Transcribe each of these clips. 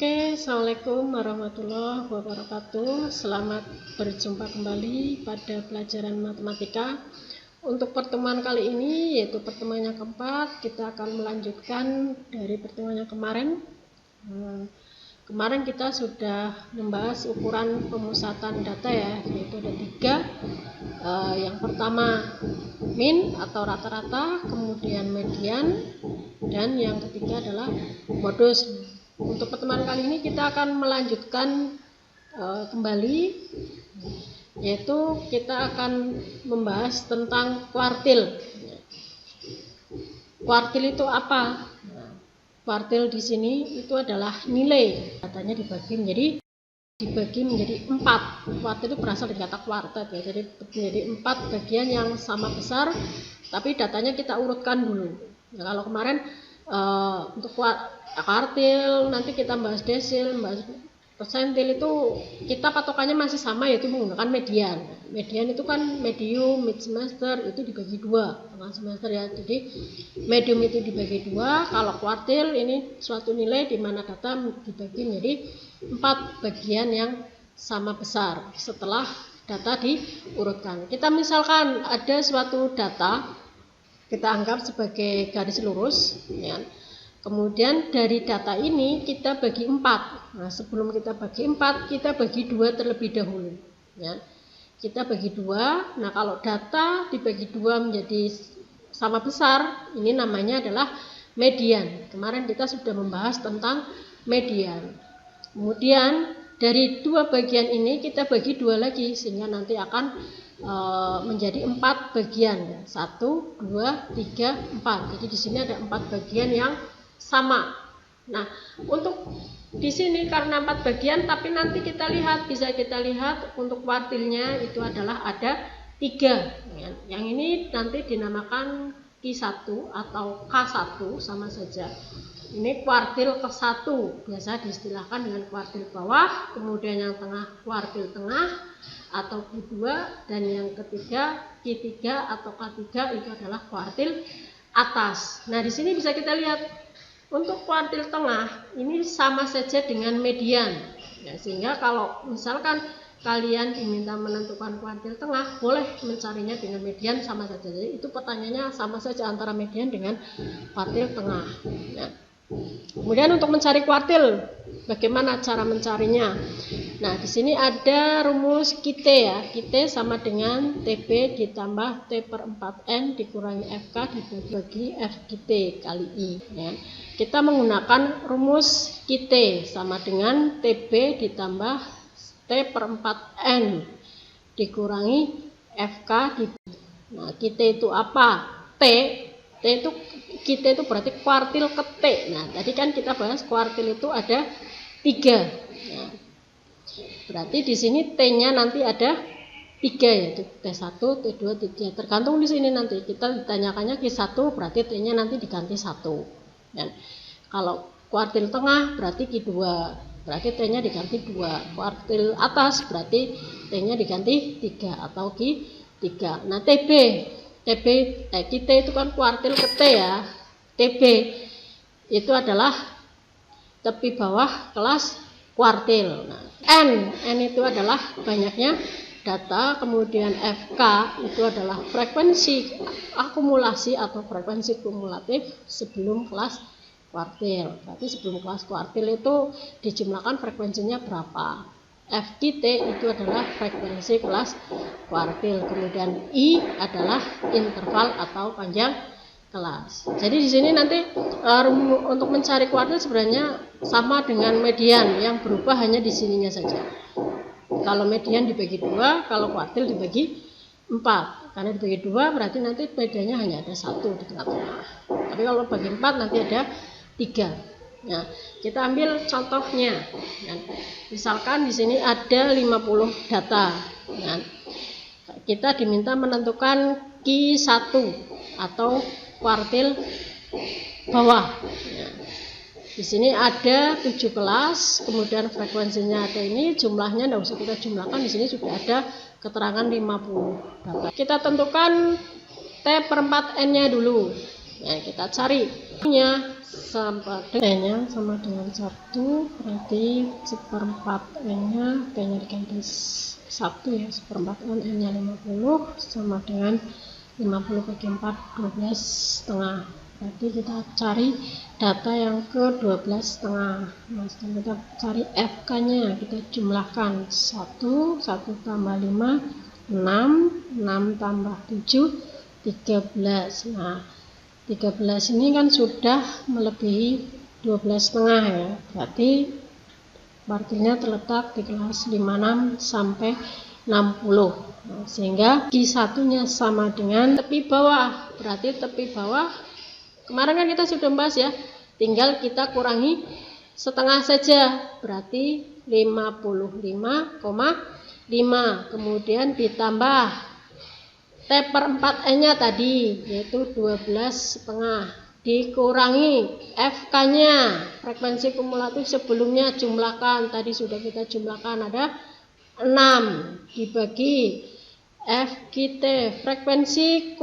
Assalamualaikum warahmatullahi wabarakatuh. Selamat berjumpa kembali pada pelajaran matematika. Untuk pertemuan kali ini, yaitu pertemuan yang keempat, kita akan melanjutkan dari pertemuan yang kemarin. Kemarin kita sudah membahas ukuran pemusatan data ya, yaitu ada 3. Yang pertama min atau rata-rata, kemudian median, dan yang ketiga adalah modus. Untuk pertemuan kali ini kita akan melanjutkan kembali, yaitu kita akan membahas tentang kuartil. Kuartil itu apa? Kuartil di sini itu adalah nilai datanya dibagi menjadi 4. Kuartil itu berasal dari kata kuartet ya, jadi menjadi 4 bagian yang sama besar, tapi datanya kita urutkan dulu. Ya, kalau kemarin untuk kuartil nanti kita bahas desil, bahas persentil, itu kita patokannya masih sama, yaitu menggunakan median. Median itu kan medium, mid semester itu dibagi 2, tengah semester ya. Jadi medium itu dibagi 2. Kalau kuartil ini suatu nilai di mana data dibagi menjadi 4 bagian yang sama besar setelah data diurutkan. Kita misalkan ada suatu data, kita anggap sebagai garis lurus ya. Kemudian dari data ini kita bagi 4. Nah, sebelum kita bagi 4, kita bagi 2 terlebih dahulu ya. Kita bagi 2. Nah, kalau data dibagi 2 menjadi sama besar, ini namanya adalah median. Kemarin kita sudah membahas tentang median. Kemudian dari 2 bagian ini kita bagi 2 lagi, sehingga nanti akan menjadi 4 bagian. 1, 2, 3, 4. Jadi di sini ada 4 bagian yang sama. Nah, untuk di sini karena 4 bagian, tapi nanti bisa kita lihat untuk kuartilnya itu adalah ada 3. Yang ini nanti dinamakan Q1 atau K1 sama saja. Ini kuartil ke-1, biasa diistilahkan dengan kuartil bawah, kemudian yang tengah kuartil tengah atau Q2, dan yang ketiga Q3 atau K3 itu adalah kuartil atas. Nah, di sini bisa kita lihat untuk kuartil tengah ini sama saja dengan median ya, sehingga kalau misalkan kalian diminta menentukan kuartil tengah, boleh mencarinya dengan median sama saja. Jadi itu pertanyaannya sama saja antara median dengan kuartil tengah ya. Kemudian untuk mencari kuartil, bagaimana cara mencarinya? Nah, di sini ada rumus QT ya. QT sama dengan TB ditambah T/4N dikurangi FK dibagi FQT kali I ya. Kita menggunakan rumus QT sama dengan TB ditambah T/4N dikurangi FK Nah, QT itu apa? T itu kita itu berarti kuartil ke T. Nah, tadi kan kita bahas kuartil itu ada 3 ya. Berarti di sini T-nya nanti ada 3, yaitu T1, T2, T3. Tergantung di sini nanti kita ditanyakannya Q1, berarti T-nya nanti diganti 1 ya. Kalau kuartil tengah berarti Q2, berarti T-nya diganti 2. Kuartil atas berarti T-nya diganti 3 atau Q3. Nah, kita itu kan kuartil ke T ya. TB itu adalah tepi bawah kelas kuartil. Nah, N itu adalah banyaknya data, kemudian FK itu adalah frekuensi akumulasi atau frekuensi kumulatif sebelum kelas kuartil. Berarti sebelum kelas kuartil itu dijumlahkan frekuensinya berapa. FQT itu adalah frekuensi kelas kuartil, kemudian I adalah interval atau panjang kelas. Jadi di sini nanti untuk mencari kuartil sebenarnya sama dengan median, yang berubah hanya di sininya saja. Kalau median dibagi 2, kalau kuartil dibagi 4. Karena dibagi 2 berarti nanti bedanya hanya ada 1 di tengah-tengah. Tapi kalau bagi 4 nanti ada 3. Nah, kita ambil contohnya. Misalkan di sini ada 50 data. Nah, kita diminta menentukan Q1 atau kuartil bawah. Nah, di sini ada 7 kelas, kemudian frekuensinya ada ini, jumlahnya tidak usah kita jumlahkan, di sini sudah ada keterangan 50 data. Kita tentukan T/4N-nya dulu. Ya, kita cari nya sama dengan sama dengan 1, berarti 1/4 N-nya, T-nya diganti 1 ya, 1/4 N, N-nya 50 sama dengan 50 bagi 4, 12,5. Berarti kita cari data yang ke 12,5. Nah, setelah kita cari FK-nya, kita jumlahkan 1 tambah 5, 6 tambah 7, 13. Nah, 13 ini kan sudah melebihi 12,5 ya. Berarti partinya terletak di kelas 56 sampai 60. Nah, sehingga Q1-nya sama dengan tepi bawah. Berarti tepi bawah kemarin kan kita sudah bahas ya. Tinggal kita kurangi setengah saja. Berarti 55,5. Kemudian ditambah T/4N-nya tadi, yaitu 12,5, dikurangi FK-nya, frekuensi kumulatif sebelumnya jumlahkan, tadi sudah kita jumlahkan, ada 6 dibagi FKT, frekuensi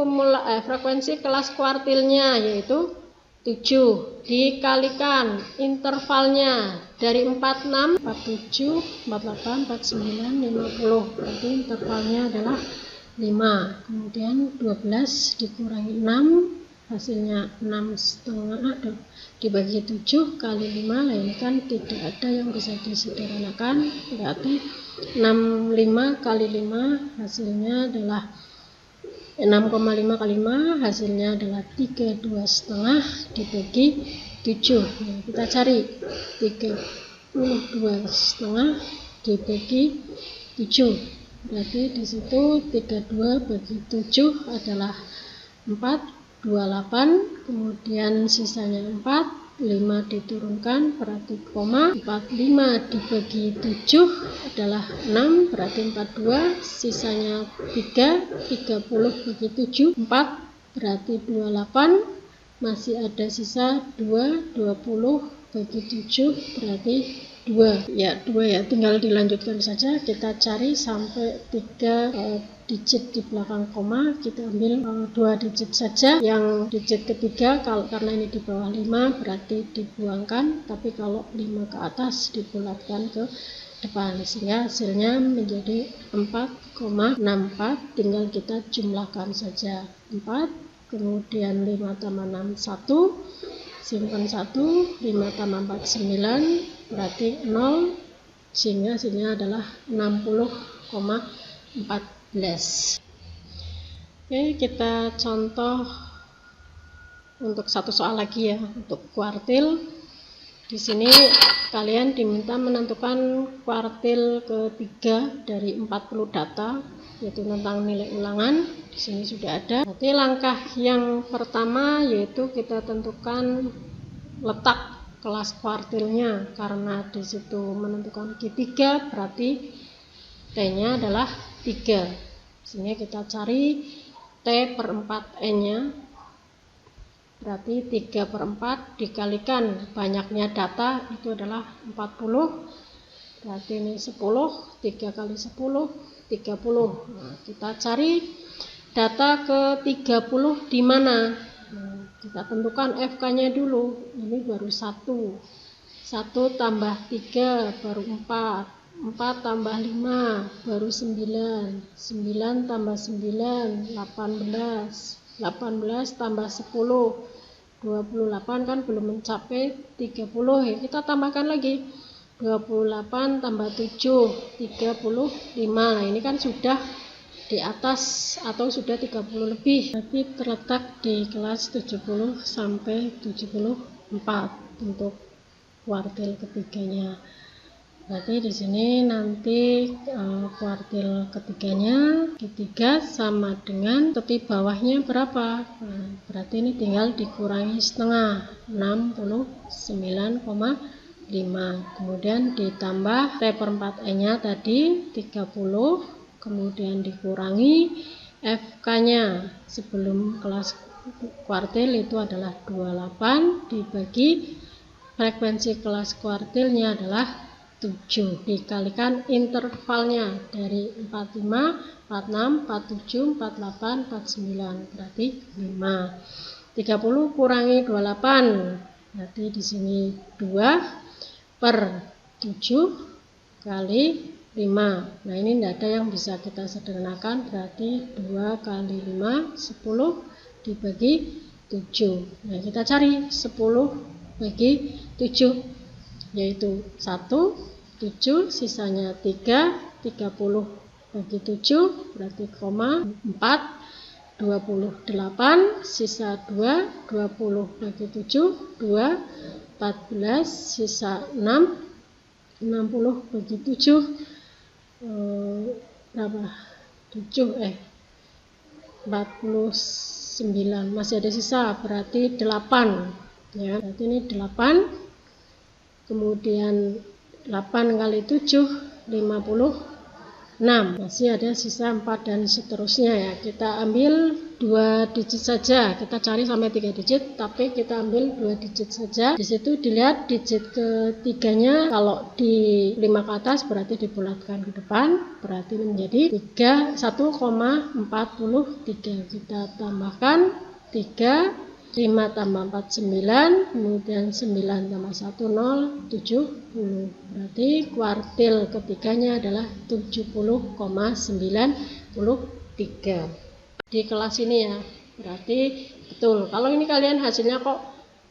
kelas kuartilnya yaitu 7, dikalikan intervalnya dari 46, 47, 48, 49, 50, berarti intervalnya adalah 5. Kemudian 12 dikurangi 6, hasilnya 6,5 dibagi 7 kali 5. Nah, ini kan tidak ada yang bisa disederhanakan, berarti 65 kali 5 hasilnya adalah 6,5 kali 5 hasilnya adalah 32,5 dibagi 7. Nah, kita cari 32,5 dibagi 7. Berarti di situ 32 bagi 7 adalah 4, 28, kemudian sisanya 4, 5 diturunkan, berarti koma, 45 dibagi 7 adalah 6, berarti 42, sisanya 3, 30 bagi 7, 4, berarti 28, masih ada sisa 2, 20 bagi 7, berarti 2 ya, tinggal dilanjutkan saja. Kita cari sampai 3 digit di belakang koma, kita ambil 2 digit saja. Yang digit ketiga karena ini di bawah 5 berarti dibuangkan, tapi kalau 5 ke atas dibulatkan ke depan, sehingga hasilnya menjadi 4,64. tinggal kita jumlahkan saja 4, kemudian 5 tambah 6 1, simpan 1, 5 tambah 4 9, berarti 0, sehingga hasilnya adalah 60,14. Oke, kita contoh untuk satu soal lagi ya, untuk kuartil. Di sini kalian diminta menentukan kuartil ketiga dari 40 data, yaitu tentang nilai ulangan. Di sini sudah ada. Berarti langkah yang pertama yaitu kita tentukan letak kelas kuartilnya, karena di situ menentukan Q3 berarti T-nya adalah 3. Sehingga kita cari T/4N-nya, berarti 3/4 dikalikan banyaknya data itu adalah 40, berarti ini 10, 3 kali 10, 30. Nah, kita cari data ke 30 di mana? Kita tentukan FK-nya dulu. Ini baru 1 tambah 3 baru 4, 4 tambah 5 baru 9, 9 tambah 9 18, 18 tambah 10 28, kan belum mencapai 30 ya, kita tambahkan lagi 28 tambah 7 35. Nah, ini kan sudah di atas atau sudah 30 lebih, tapi terletak di kelas 70 sampai 74 untuk kuartil ketiganya. Berarti di sini nanti kuartil ketiganya Q3 sama dengan tepi bawahnya berapa? Nah, berarti ini tinggal dikurangi setengah, 69,5. Kemudian ditambah T/4N-nya tadi 30, kemudian dikurangi FK-nya sebelum kelas kuartil itu adalah 28 dibagi frekuensi kelas kuartilnya adalah 7, dikalikan intervalnya dari 45, 46, 47, 48, 49, berarti 5. 30 kurangi 28. Berarti di sini 2/7 kali 5. Nah, ini tidak ada yang bisa kita sederhanakan, berarti 2 kali 5 10 dibagi 7. Nah, kita cari 10 bagi 7, yaitu 1, 7, sisanya 3, 30 bagi 7 berarti 4, 28, sisa 2, 20 bagi 7, 2, 14, sisa 6, 60 bagi 7, berapa? 49, masih ada sisa, berarti 8 ya. Berarti ini 8, kemudian 8 kali 7 56, masih ada sisa 4 dan seterusnya ya. Kita ambil 2 digit saja, kita cari sampai 3 digit, tapi kita ambil 2 digit saja. Di situ dilihat digit ketiganya, kalau di 5 ke atas berarti dibulatkan ke depan, berarti menjadi 1,43. Kita tambahkan 3, 5 tambah 4 9, kemudian 9 tambah 1 0, 70. Berarti kuartil ketiganya adalah 70,93 di kelas ini ya. Berarti betul. Kalau ini kalian hasilnya kok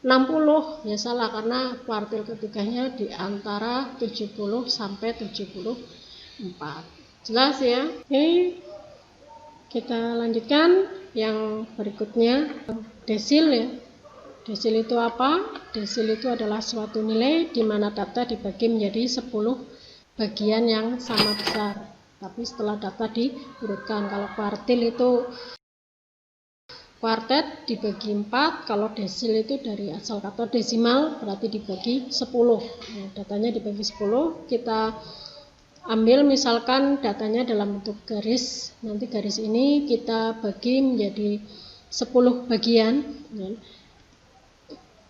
60, ya salah, karena kuartil ketiganya di antara 70 sampai 74. Jelas ya? Oke, kita lanjutkan yang berikutnya, desil ya. Desil itu apa? Desil itu adalah suatu nilai di mana data dibagi menjadi 10 bagian yang sama besar. Tapi setelah data diurutkan, kalau kuartil itu kuartet dibagi 4, kalau desil itu dari asal kata desimal berarti dibagi 10. Nah, datanya dibagi 10, kita ambil misalkan datanya dalam bentuk garis. Nanti garis ini kita bagi menjadi 10 bagian.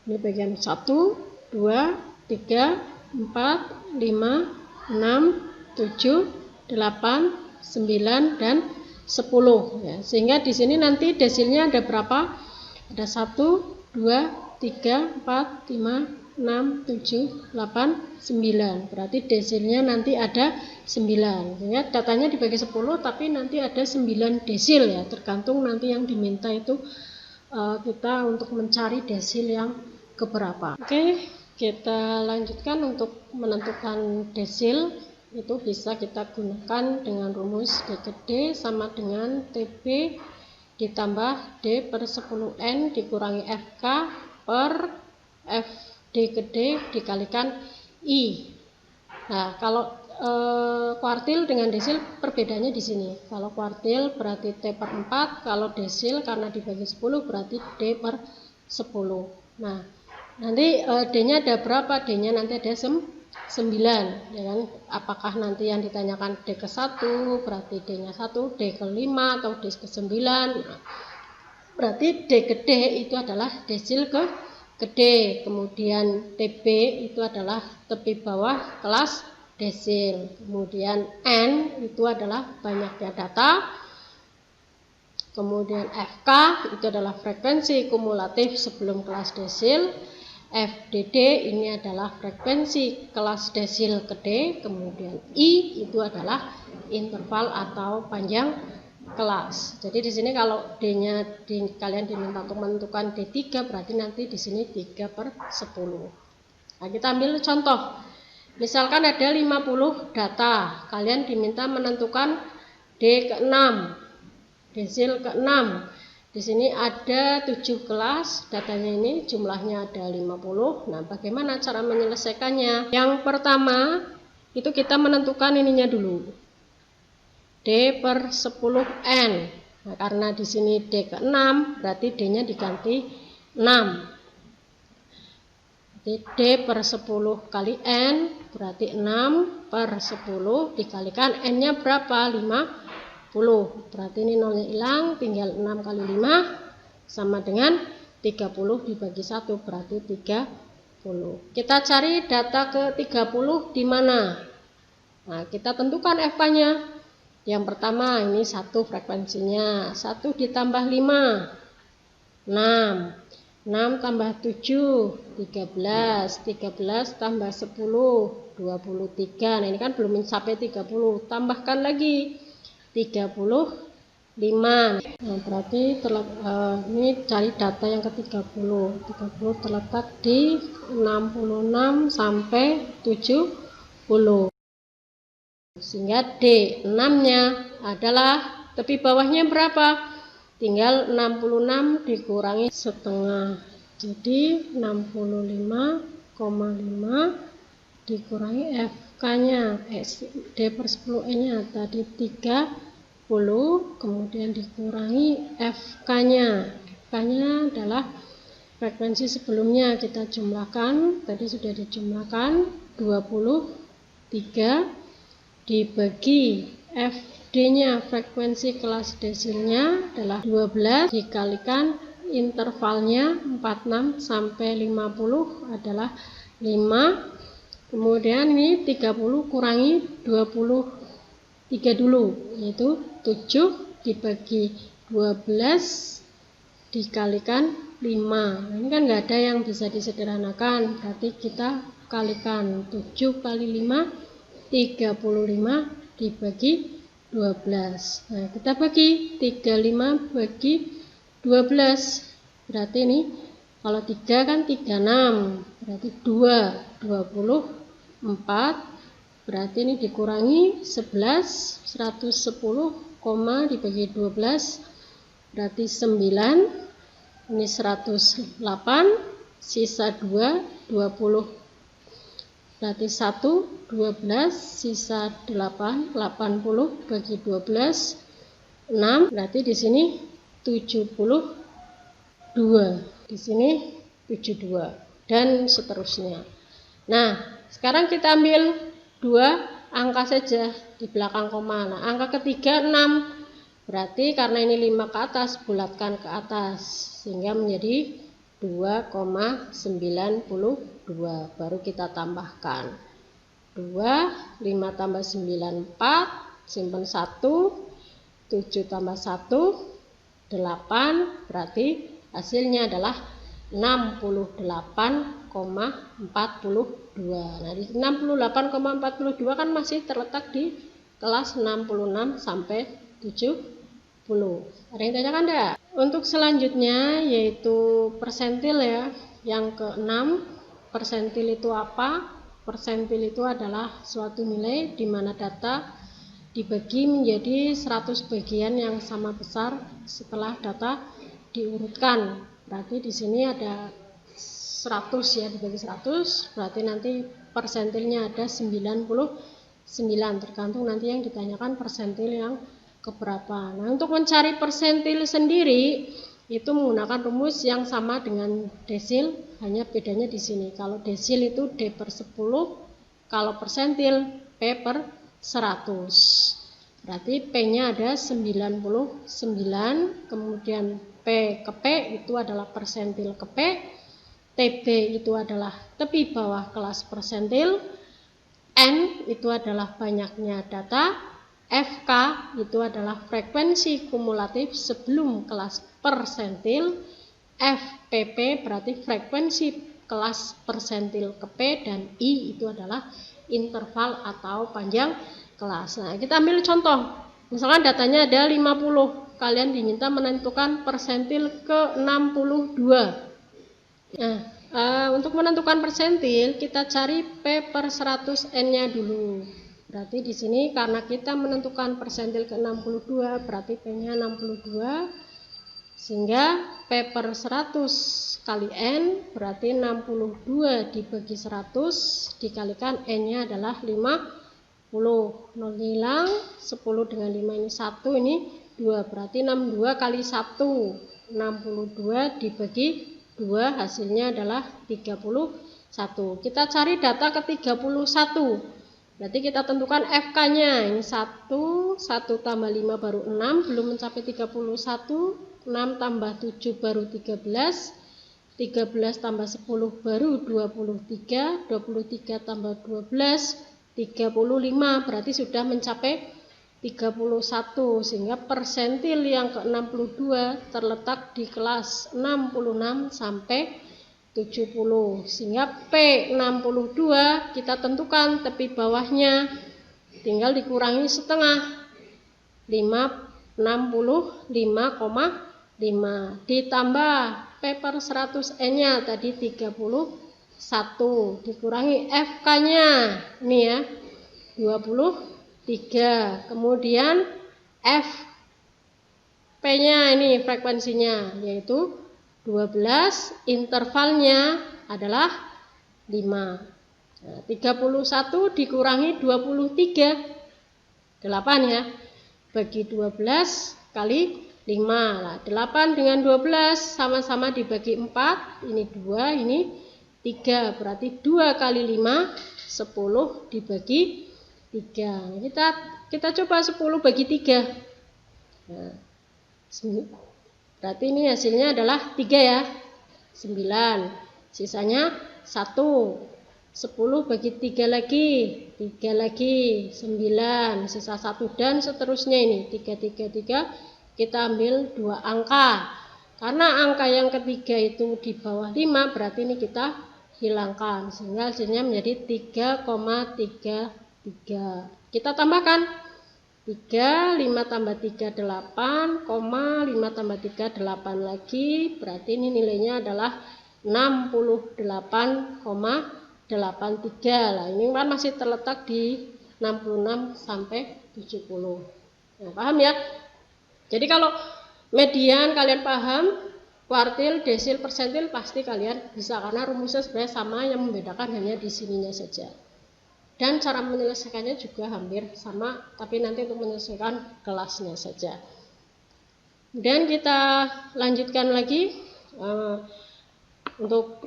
Ini bagian 1, 2, 3, 4, 5, 6, 7, 8, 9, dan 10 ya. Sehingga di sini nanti desilnya ada berapa? Ada 1, 2, 3, 4, 5, 6, 7, 8, 9. Berarti desilnya nanti ada 9. Ya, datanya dibagi 10 tapi nanti ada 9 desil ya. Tergantung nanti yang diminta itu kita untuk mencari desil yang keberapa. Oke, kita lanjutkan untuk menentukan desil. Itu bisa kita gunakan dengan rumus D ke D sama dengan TB ditambah D per 10N dikurangi FK per FD ke D dikalikan I. Nah, kalau kuartil dengan desil perbedaannya di sini. Kalau kuartil berarti T per 4, kalau desil karena dibagi 10 berarti D per 10. Nah, nanti D-nya ada berapa? D-nya nanti ada 9 ya kan? Apakah nanti yang ditanyakan D ke 1 berarti D-nya 1, D ke 5 atau D ke 9. Berarti D ke D itu adalah desil ke D. Kemudian TB itu adalah tepi bawah kelas desil. Kemudian N itu adalah banyaknya data. Kemudian FK itu adalah frekuensi kumulatif sebelum kelas desil. FDD ini adalah frekuensi kelas desil ke D. Kemudian I itu adalah interval atau panjang kelas. Jadi di sini kalau D-nya kalian diminta untuk menentukan D3 berarti nanti di sini 3 per 10. Nah, kita ambil contoh. Misalkan ada 50 data, kalian diminta menentukan D ke 6, desil ke 6. Di sini ada 7 kelas, datanya ini jumlahnya ada 50. Nah, bagaimana cara menyelesaikannya? Yang pertama, itu kita menentukan ininya dulu. D per 10N. Nah, karena di sini D ke 6, berarti D-nya diganti 6. Jadi D per 10 kali N, berarti 6 per 10 dikalikan N-nya berapa? 50. Berarti ini nolnya hilang, tinggal 6 kali 5 sama dengan 30 dibagi 1 berarti 30. Kita cari data ke 30 di mana? Nah, kita tentukan FK-nya. Yang pertama ini 1 frekuensinya, 1 ditambah 5, 6. 6 tambah 7, 13. 13 tambah 10, 23. Nah, ini kan belum mencapai 30. Tambahkan lagi 35. Nah, berarti ini cari data yang ke-30. 30 terletak di 66 sampai 70. Sehingga D6-nya adalah tepi bawahnya berapa? Tinggal 66 dikurangi setengah. Jadi 65,5 dikurangi FK-nya, D per 10N-nya tadi 30, kemudian dikurangi FK-nya. FK-nya adalah frekuensi sebelumnya, kita jumlahkan, tadi sudah dijumlahkan, 23 dibagi FD-nya, frekuensi kelas desilnya adalah 12, dikalikan intervalnya 46 sampai 50 adalah 5. Kemudian ini 30 kurangi 23 dulu, yaitu 7 dibagi 12 dikalikan 5. Nah, ini kan nggak ada yang bisa disederhanakan, berarti kita kalikan 7 kali 5, 35 dibagi 12. Nah, kita bagi 35 bagi 12. Berarti ini kalau 3 kan 36. Berarti 2, 24. Berarti ini dikurangi 11, 110, dibagi 12. Berarti 9. Ini 108. Sisa 2, 20. Berarti 1, 12, sisa 8, 80 bagi 12, 6. Berarti di sini 72. Di sini 72 dan seterusnya. Nah, sekarang kita ambil 2 angka saja di belakang koma. Nah, angka ketiga 6. Berarti karena ini 5 ke atas, bulatkan ke atas sehingga menjadi 2,92. Baru kita tambahkan 2, 5 tambah 9, 4, simpan 1, 7 tambah 1, 8. Berarti hasilnya adalah 68,42. Nah, di 68,42 kan masih terletak di kelas 66 sampai 70. Ada yang tanyakan enggak? Untuk selanjutnya yaitu persentil ya. Yang ke-6, persentil itu apa? Persentil itu adalah suatu nilai di mana data dibagi menjadi 100 bagian yang sama besar setelah data diurutkan. Berarti di sini ada 100 ya, dibagi 100, berarti nanti persentilnya ada 99, tergantung nanti yang ditanyakan persentil yang keberapa. Nah, untuk mencari persentil sendiri itu menggunakan rumus yang sama dengan desil, hanya bedanya di sini. Kalau desil itu D per 10, kalau persentil P per 100. Berarti P-nya ada 99, kemudian P ke P itu adalah persentil ke P, TB itu adalah tepi bawah kelas persentil, N itu adalah banyaknya data, FK itu adalah frekuensi kumulatif sebelum kelas persentil, FPP berarti frekuensi kelas persentil ke P, dan I itu adalah interval atau panjang kelas. Nah, kita ambil contoh. Misalkan datanya ada 50. Kalian diminta menentukan persentil ke 62. Nah, untuk menentukan persentil kita cari P per 100 N-nya dulu. Berarti di sini karena kita menentukan persentil ke 62, berarti P-nya 62. Sehingga P per 100 kali N berarti 62 dibagi 100 dikalikan N-nya adalah 50. 0 hilang, 10 dengan 5 ini 1, ini 2, berarti 62 kali 1, 62 dibagi 2, hasilnya adalah 31. Kita cari data ke 31. Berarti kita tentukan FK-nya. Ini 1 tambah 5 baru 6, belum mencapai 31. 6 tambah 7 baru 13. 13 tambah 10 baru 23. 23 tambah 12, 35. Berarti sudah mencapai 31, sehingga persentil yang ke-62 terletak di kelas 66 sampai 70, sehingga P62 kita tentukan tepi bawahnya, tinggal dikurangi setengah, 65,5 ditambah P per 100N nya tadi 31, dikurangi FK nya ini ya 23, kemudian FP nya ini frekuensinya yaitu 12, intervalnya adalah 5. Nah, 31 dikurangi 23, 8 ya, bagi 12 kali 5 lah, 8 dengan 12 sama-sama dibagi 4, ini 2, ini 3, berarti 2 kali 5, 10 dibagi 3. Kita coba 10 bagi 3. Nah, berarti ini hasilnya adalah 3 ya, 9, sisanya 1. 10 bagi 3 lagi, 3 lagi, 9, sisa 1 dan seterusnya ini 3, kita ambil 2 angka. Karena angka yang ketiga itu di bawah 5, berarti ini kita hilangkan, sehingga hasilnya menjadi 3,33. Kita tambahkan 3, 5 tambah 3, 8, 5 tambah 3, 8 lagi, berarti ini nilainya adalah 68,83 lah. Ini kan masih terletak di 66 sampai 70. Nah, paham ya? Jadi kalau median kalian paham, kuartil, desil, persentil pasti kalian bisa, karena rumusnya sebenarnya sama, yang membedakan hanya di sininya saja. Dan cara menyelesaikannya juga hampir sama, tapi nanti untuk menyelesaikan kelasnya saja. Dan kita lanjutkan lagi untuk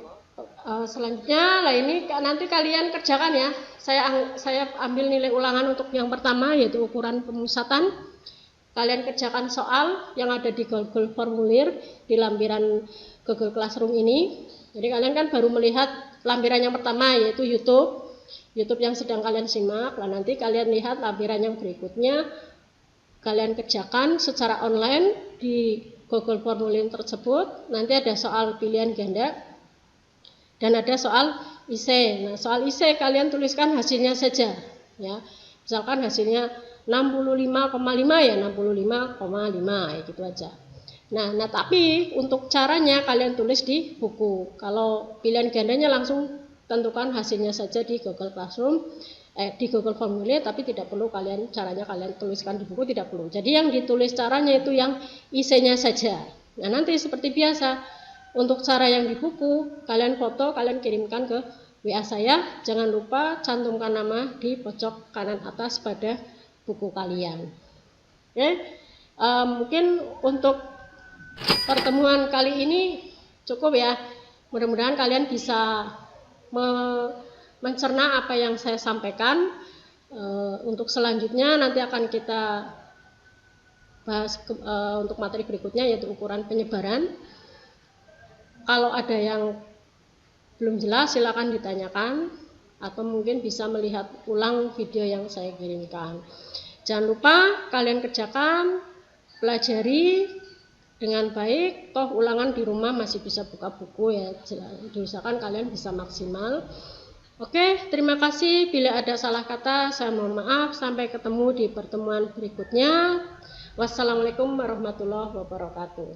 selanjutnya. Lah ini nanti kalian kerjakan ya. Saya ambil nilai ulangan untuk yang pertama, yaitu ukuran pemusatan. Kalian kerjakan soal yang ada di Google Formulir di lampiran Google Classroom ini. Jadi kalian kan baru melihat lampiran yang pertama, yaitu YouTube yang sedang kalian simak. Nah, nanti kalian lihat lampiran yang berikutnya, kalian kerjakan secara online di Google Formulir tersebut. Nanti ada soal pilihan ganda dan ada soal IC. Nah, soal IC kalian tuliskan hasilnya saja ya. Misalkan hasilnya 65,5 ya 65,5 ya, gitu aja. Nah, tapi untuk caranya kalian tulis di buku. Kalau pilihan gandanya langsung tentukan hasilnya saja di Google Classroom, di Google Formulir, tapi tidak perlu caranya kalian tuliskan di buku, tidak perlu. Jadi yang ditulis caranya itu yang IC-nya saja. Nah, nanti seperti biasa untuk cara yang di buku, kalian foto, kalian kirimkan ke WA saya. Jangan lupa cantumkan nama di pojok kanan atas pada buku kalian. Oke, mungkin untuk pertemuan kali ini cukup ya. Mudah-mudahan kalian bisa mencerna apa yang saya sampaikan. Untuk selanjutnya nanti akan kita bahas untuk materi berikutnya, yaitu ukuran penyebaran. Kalau ada yang belum jelas silakan ditanyakan, atau mungkin bisa melihat ulang video yang saya kirimkan. Jangan lupa kalian kerjakan, pelajari dengan baik. Toh ulangan di rumah masih bisa buka buku ya, diusahakan kalian bisa maksimal. Oke, terima kasih. Bila ada salah kata saya mohon maaf. Sampai ketemu di pertemuan berikutnya. Wassalamualaikum warahmatullahi wabarakatuh.